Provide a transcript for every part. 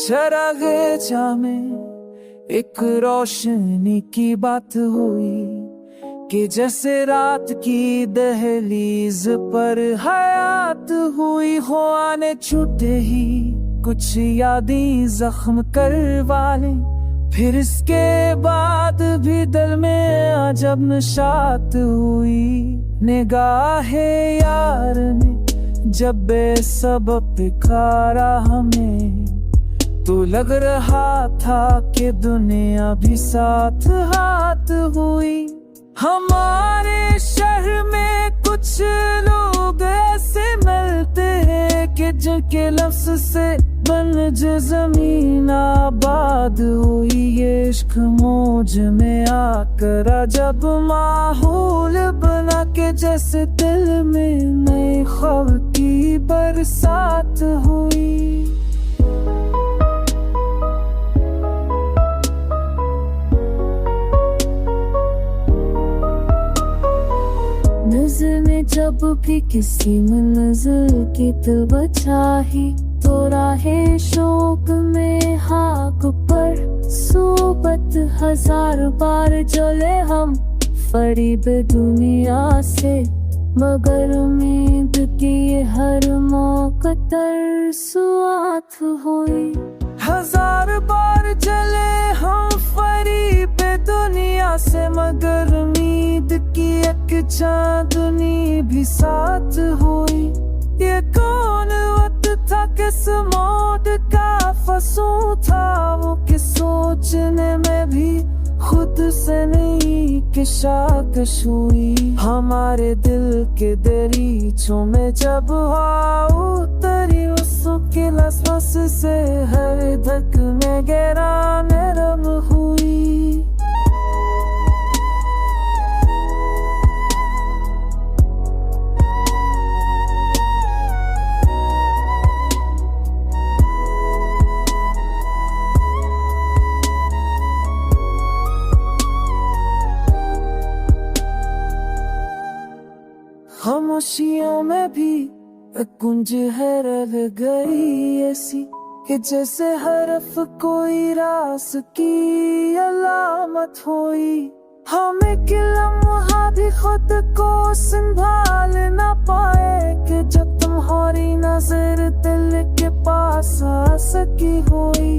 चरागे में एक रोशनी की बात हुई कि जैसे रात की दहलीज पर हयात हुई हो। आने छूटे ही कुछ यादें जख्म करवा ले, फिर इसके बाद भी दिल में अजब नशात हुई। निगाहे यार ने जब बेसबब पुकारा हमें, तो लग रहा था कि दुनिया भी साथ हाथ हुई। हमारे शहर में कुछ लोग ऐसे मिलते हैं कि जिनके लफ्ज से बन जमीन आबाद हुई। ये इश्क मौज में आकर जब माहौल बना के जैसे दिल में नए ख्वाब की बरसात हुई। नजर ने जब भी किसी मंजिल की तलब चाही, तो राहे शौक में हाक पर सोबत हजार बार जले हम फरीब दुनिया से। मगर उम्मीद की हर मौका तरसुआत हुई। हजार बार जले हम फरीब दुनिया से, मगर उम्मीद की एक चांदनी भी साथ हुई। ये कौन वक्त था, किस मौत का फंसू था वो, कि सोचने में भी खुद से नहीं कि शाकश हुई। हमारे दिल के दरीचों में जब हवा उतरी, उसके लसमस से हर धड़कने गहरा नरम हुई। खामोशियों में भी एक कुंज है रह गई ऐसी, कि जैसे हरफ कोई रास की अलामत हुई। हमें कि लम्हा भी खुद को संभाल ना पाए, कि जब तुम्हारी नजर दिल के पास आ सकी हुई।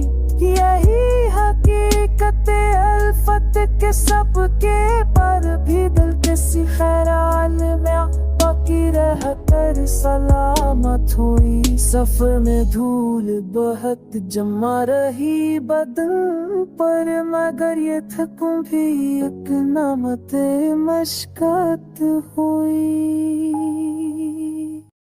यही हकीकत अल्फत के सबके, पर भी दिल किसी ख्याल में बाकी रह कर सलामत हुई। सफर में धूल बहुत जमा रही बदन पर, मगर ये थकूं भी एक नामत मशक्कत हुई।